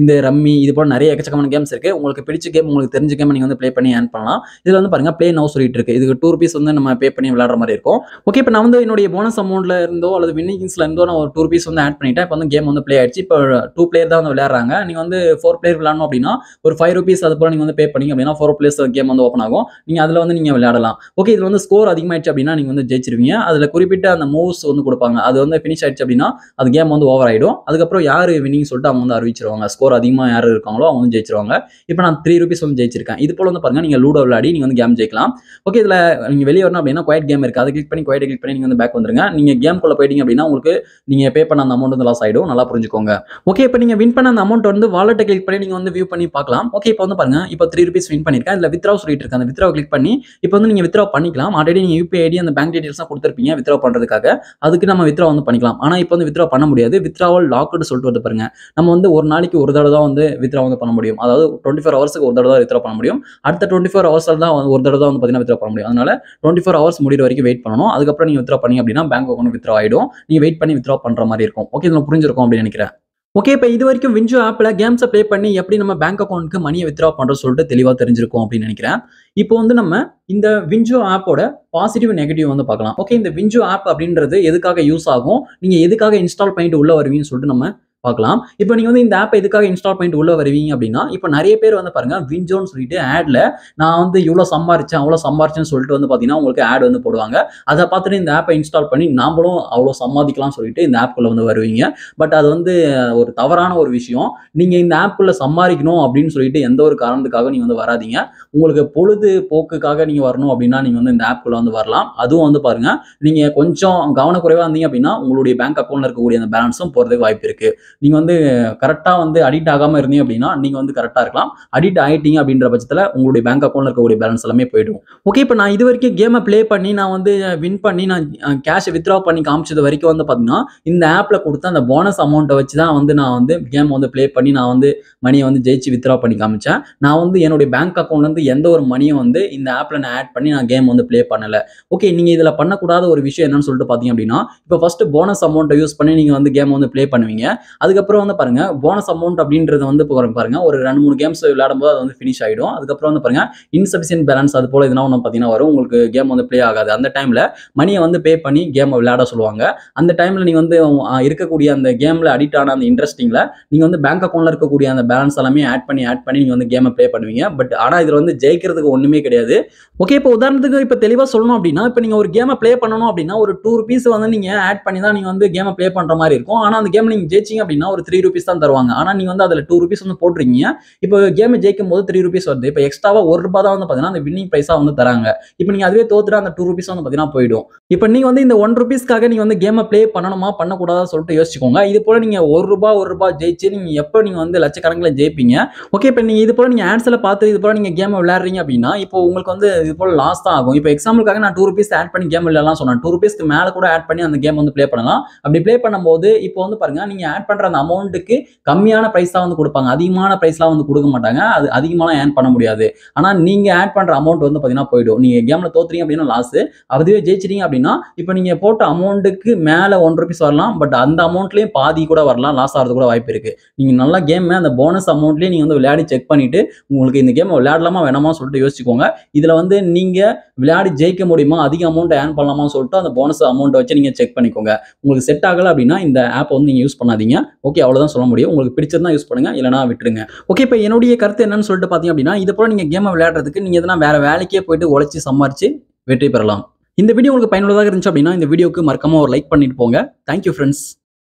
இந்த ரம்மி, இது போல நிறைய எக்கச்சக்கமான கேம்ஸ் இருக்கு. உங்களுக்கு பிடிச்ச கேம் உங்களுக்கு தெரிஞ்ச கேம் நீங்க வந்து ப்ளே பண்ணி ஏர்ன் பண்ணலாம். இதுல வந்து பாருங்க ப்ளே நவ் சொல்லிட்டு இருக்கு. இதுக்கு ₹2 வந்து நம்ம பே பண்ணி விளையாடுற மாதிரி இருக்கும். ஓகே இப்போ நான் வந்து என்னுடைய போனஸ் அமௌண்ட்ல இருந்தோ அல்லது வின்னிங்ஸ்ல இருந்தோ நான் ஒரு ₹2 வந்து ஆட் பண்ணிட்டேன். இப்போ வந்து கேம் வந்து ப்ளே ஆயிடுச்சு. இப்போ 2 பிளேயர் தான் வந்து விளையாடுறாங்க. நீங்க வந்து 4 பிளேயர் விளையாடணும் அப்படின்னா ஒரு ₹5 அது போல நீங்க வந்து பே பண்ணீங்க அப்படின்னா 4 பிளேயர்ஸ் கேம் வந்து ஓப்பன் ஆகும். நீங்க அதுல வந்து நீங்க விளையாடலாம். ஓகே இதுல வந்து ஸ்கோர் அதிகமாயிடுச்சு அப்படின்னா நீங்க வந்து ஜெயிச்சிருவீங்க. அதுல குறிப்பிட்ட அந்த மூவ்ஸ் வந்து கொடுப்பாங்க. அது வந்து ஃபினிஷ் ஆயிடுச்சு அப்படின்னா அது கேம் வந்து ஓவர் ஆயிடும். அதுக்கப்புறம் யாரு வின்னிங் சொல்லிட்டு அவங்க வந்து அறிவிச்சிருவாங்க. ஸ்கோர் அதிகமா யாரு இருக்காங்களோ அவங்க வந்து ஜெயிச்சிருவாங்க. இப்போ நான் ₹3 வந்து ஜெயிச்சிருக்கேன். இது போல வந்து பாருங்க நீங்க லூடோ விளையாடி நீங்க வந்து கேம் ஜெயிக்கலாம். ஓகே, இதுல நீங்க வெளியே வரணும் அப்படின்னா குவைட் கேம் இருக்கு. அதை கிளிக் பண்ணி குவைட் கிளிக் பண்ணி நீங்க வந்து பேக் வந்துருங்க. நீங்க கேம்குள்ள போயிட்டீங்க அப்படின்னா உங்களுக்கு நீங்க பே பண்ண அந்த அமௌண்ட் வந்து லாஸ் ஆயிடும். நல்லா புரிஞ்சுக்கோங்க. ஓகே, இப்போ நீங்க வின் பண்ண அந்த அமௌண்ட் வந்து வாலெட்டை கிளிக் பண்ணி நீங்க வந்து வியூ பண்ணி பார்க்கலாம். ஓகே, இப்போ வந்து பாருங்க இப்போ ₹3 வின் பண்ணிருக்கேன். இதுல வித்ரா சொல்லிட்டு இருக்கு. அந்த வித்ரா கிளிக் பண்ணி இப்போ வந்து நீங்க வித்ரா பண்ணிக்கலாம். ஆல்ரெடி நீங்க யூபிஐ ஐடி அந்த பேங்க் டீடைல்ஸ் கொடுத்திருப்பீங்க வித்ரா பண்றதுக்காக. அதுக்கு நம்ம வித்ரா வந்து பண்ணிக்கலாம். ஆனா இப்போ வந்து வித்ரா பண்ண முடியாது. வித்ராவல் லாக்டு சொல்லிட்டு வந்து பாருங்க. நம்ம வந்து ஒரு நாளைக்கு ஒரு தடவை தான் வந்து வித்ரா வந்து பண்ண முடியும். அதாவது 24 ஹவர்ஸ்க்கு ஒரு தடவை தான் வித்ரா பண்ண முடியும். அடுத்த 24 ஹவர்ஸ்ல தான் ஒரு தடவை தான் வந்து பாத்தீங்கன்னா வித்ரா பண்ண முடியும். அதனால 24 ஹவர்ஸ் முடிகிற வரைக்கும் வெயிட் பண்ணணும். அதுக்கப்புறம் நீங்க வித்ரா பண்ணீங்க அப்படின்னா பேங்க் அக்கௌண்ட் வித்ரா ஆயிடும். நீங்க வெயிட் பண்ணி வித்ரா பண்ற மாதிரி இருக்கும். ஓகே, இதுல புரிஞ்சிருக்கும் அப்படின்னு நினைக்கிறேன். ஓகே, இப்போ இது வரைக்கும் வின்ஜோ ஆப்ல கேம்ஸை ப்ளே பண்ணி எப்படி நம்ம பேங்க் அக்கௌண்ட்க்கு மணியை வித்ரா பண்றோம் சொல்லிட்டு தெளிவா தெரிஞ்சிருக்கும் அப்படின்னு நினைக்கிறேன். இப்போ வந்து நம்ம இந்த வின்ஜோ ஆப்போட பாசிட்டிவ் நெகட்டிவ் வந்து பார்க்கலாம். ஓகே, இந்த வின்ஜோ ஆப் அப்படின்றது எதுக்காக யூஸ் ஆகும், நீங்க எதுக்காக இன்ஸ்டால் பண்ணிட்டு உள்ள வருவீங்கன்னு சொல்லிட்டு நம்ம பார்க்கலாம். இப்போ நீங்க வந்து இந்த ஆப்பை எதுக்காக இன்ஸ்டால் பண்ணிட்டு உள்ள வருவீங்க அப்படின்னா, இப்போ நிறைய பேர் வந்து பாருங்க வின்ஜோன்னு சொல்லிட்டு ஆட்ல நான் வந்து இவ்வளோ சம்பாரிச்சேன் அவ்வளோ சம்பாரிச்சேன்னு சொல்லிட்டு வந்து பார்த்தீங்கன்னா உங்களுக்கு ஆட் வந்து போடுவாங்க. அதை பார்த்துட்டு இந்த ஆப்பை இன்ஸ்டால் பண்ணி நாமளும் அவ்வளோ சம்பாதிக்கலாம்னு சொல்லிட்டு இந்த ஆப்குள்ள வந்து வருவீங்க. பட் அது வந்து ஒரு தவறான ஒரு விஷயம். நீங்க இந்த ஆப்குள்ள சம்பாதிக்கணும் அப்படின்னு சொல்லிட்டு எந்த ஒரு காரணத்துக்காக நீங்க வந்து வராதீங்க. உங்களுக்கு பொழுதுபோக்குக்காக நீங்க வரணும் அப்படின்னா நீங்க வந்து இந்த ஆப்குள்ள வந்து வரலாம். அதுவும் வந்து பாருங்க நீங்க கொஞ்சம் கவனக்குறைவா இருந்தீங்க அப்படின்னா உங்களுடைய பேங்க் அக்கௌண்ட்ல இருக்கக்கூடிய அந்த பேலன்ஸும் போறதுக்கு வாய்ப்பு இருக்கு. நீங்க வந்து கரெக்டா வந்து அடிக்ட் ஆகாம இருந்தீங்க அப்படின்னா நீங்க வந்து கரெக்டா இருக்கலாம். அடிக்ட் ஆயிட்டீங்க அப்படின்ற பட்சத்துல உங்களுடைய பேங்க் அக்கௌண்ட்ல இருக்கக்கூடிய பேலன்ஸ் எல்லாமே போயிடும். ஓகே, இப்போ நான் இது வரைக்கும் கேமை ப்ளே பண்ணி நான் வந்து வின் பண்ணி நான் கேஷ் வித்ரா பண்ணி காமிச்சது வரைக்கும் வந்து பாத்தீங்கன்னா இந்த ஆப்ல கொடுத்த அந்த போனஸ் அமௌண்ட்டை வச்சு தான் வந்து நான் வந்து கேம் வந்து ப்ளே பண்ணி நான் வந்து மணியை வந்து ஜெயிச்சு வித்ரா பண்ணி காமிச்சேன். நான் வந்து என்னுடைய பேங்க் அக்கௌண்ட்ல இருந்து எந்த ஒரு மணியும் வந்து இந்த ஆப்ல நான் ஆட் பண்ணி நான் கேம் வந்து ப்ளே பண்ணல. ஓகே, நீங்க இதுல பண்ணக்கூடாத ஒரு விஷயம் என்னன்னு சொல்லிட்டு பாத்தீங்க அப்படின்னா, இப்போ ஃபர்ஸ்ட் போனஸ் அமௌண்ட்டை யூஸ் பண்ணி நீங்க வந்து கேம் வந்து ப்ளே பண்ணுவீங்க. அதுக்கப்புறம் வந்து பாருங்க போனஸ் அமௌண்ட் அப்படின்றது வந்து பாருங்க ஒரு 2-3 கேம்ஸ் விளையாடும் போது அது வந்து ஃபினிஷ் ஆயிடும். அதுக்கப்புறம் வந்து பாருங்க இன்சஃபிஷியன்ட் பேலன்ஸ் அது போல எதுனா ஒன்று பார்த்தீங்கன்னா வரும். உங்களுக்கு கேம் வந்து ப்ளே ஆகாது. அந்த டைம்ல மணியை வந்து பே பண்ணி கேம் விளையாட சொல்லுவாங்க. அந்த டைம்ல நீங்க வந்து இருக்கக்கூடிய அந்த கேம்ல அடிக்ட் ஆன அந்த இன்ட்ரெஸ்டிங்ல நீங்க வந்து பேங்க் அக்கௌண்ட்ல இருக்கக்கூடிய அந்த பேலன்ஸ் எல்லாமே ஆட் பண்ணி நீங்க வந்து கேமை ப்ளே பண்ணுவீங்க. பட் ஆனா இதுல வந்து ஜெயிக்கிறதுக்கு ஒண்ணுமே கிடையாது. ஓகே, இப்போ உதாரணத்துக்கு இப்போ தெளிவா சொல்லணும் அப்படின்னா இப்போ நீங்க ஒரு கேமை ப்ளே பண்ணணும் அப்படின்னா ஒரு ₹2 வந்து நீங்க ஆட் பண்ணி தான் நீங்க வந்து கேமை ப்ளே பண்ற மாதிரி இருக்கும். ஆனா அந்த கேம் நீங்க ஜெயிச்சீங்க அப்படின்னா ஒரு ₹3 தான் தருவாங்க. ஆனா நீங்க வந்து அதுல ₹2 வந்து போட்டுருக்கீங்க. இப்போ கேம் ஜெயிக்கும் போது ₹3 வருது. இப்போ எக்ஸ்ட்ராவா ₹1 தான் வந்து பாத்தீங்கன்னா அந்த வின்னிங் பிரைஸா வந்து தராங்க. இப்போ நீங்க அதுவே தோத்துட்டா அந்த ₹2 வந்து பாத்தீங்கன்னா போயிடும். இப்போ நீங்க வந்து இந்த ₹1க்காக நீங்க வந்து கேமை ப்ளே பண்ணணுமா பண்ணக்கூடாதா சொல்லிட்டு யோசிச்சுக்கோங்க. இது போல நீங்க ₹1 ஜெயிச்சு நீங்க எப்போ நீங்க வந்து லட்சக்கணக்கில் ஜெயிப்பீங்க. ஓகே, இப்போ நீங்க இது போல நீங்க ஆட்ஸ்ல பார்த்து இது போல நீங்க கேம் விளையாடுறீங்க அப்படின்னா இப்போ உங்களுக்கு வந்து இது போல லாஸ் தான் ஆகும். இப்போ எக்ஸாம்பிளுக்காக நான் ₹2 ஆட் பண்ணி கேம் விளையாடலாம் சொன்னேன். ₹2க்கு மேல கூட ஆட் பண்ணி அந்த கேம் வந்து ப்ளே பண்ணலாம். அப்படி ப்ளே பண்ணும்போது இப்போ வந்து பாருங்க நீங்க ஆட் பண்ற அந்த அமௌண்ட்டுக்கு கம்மியான பிரைஸ் தான் வந்து கொடுப்பாங்க. அதிகமான பிரைஸ்லாம் வந்து கொடுக்க மாட்டாங்க. அது அதிகமாக ஏர்ன் பண்ண முடியாது. ஆனா நீங்க ஆட் பண்ற அமௌண்ட் வந்து பாத்தீங்கன்னா போயிடும். நீங்க கேம்ல தோத்துறீங்க அப்படின்னா லாஸ். அதுவே ஜெயிச்சிட்டீங்க அப்படின்னா இப்போ நீங்க போட்ட அமௌண்ட்டுக்கு மேல ₹1 வரலாம். பட் அந்த அமௌண்ட்லயும் பாதி கூட வரலாம். லாஸ் ஆகிறது கூட வாய்ப்பு இருக்கு. நீங்க நல்லா கேம் அந்த போனஸ் அமௌண்ட்லயே நீங்க வந்து விளையாடி செக் பண்ணிட்டு உங்களுக்கு இந்த கேம் விளையாடலாமா வேணாமா சொல்லிட்டு யோசிச்சுக்கோங்க. இதுல வந்து நீங்க விளையாடி ஜெயிக்க முடியுமா, அதிக அமௌண்ட் ஏர்ன் பண்ணலாமா சொல்லிட்டு அந்த போனஸ் அமௌண்ட் வச்சு நீங்க செக் பண்ணிக்கோங்க. உங்களுக்கு செட் ஆகல அப்படின்னா இந்த ஆப் வந்து நீங்க யூஸ் பண்ணாதீங்க. ஓகே, அவ்வளவுதான் சொல்ல முடியும். உங்களுக்கு பிடிச்சிருந்தா யூஸ் பண்ணுங்க, இல்லனா விட்டுருங்க. ஓகே, இப்போ என்னுடைய கருத்து என்னன்னு சொல்லிட்டு பாத்தீங்க அப்படின்னா இது போல நீங்க கேம் விளையாடுறதுக்கு நீங்க எதனா வேற வேலைக்கே போயிட்டு உழைச்சி சம்பாரிச்சு வெற்றி பெறலாம். இந்த வீடியோ உங்களுக்கு பயனுள்ளதாக இருந்துச்சு அப்படின்னா இந்த வீடியோக்கு மறக்காம ஒரு லைக் பண்ணிட்டு போங்க. Thank you friends.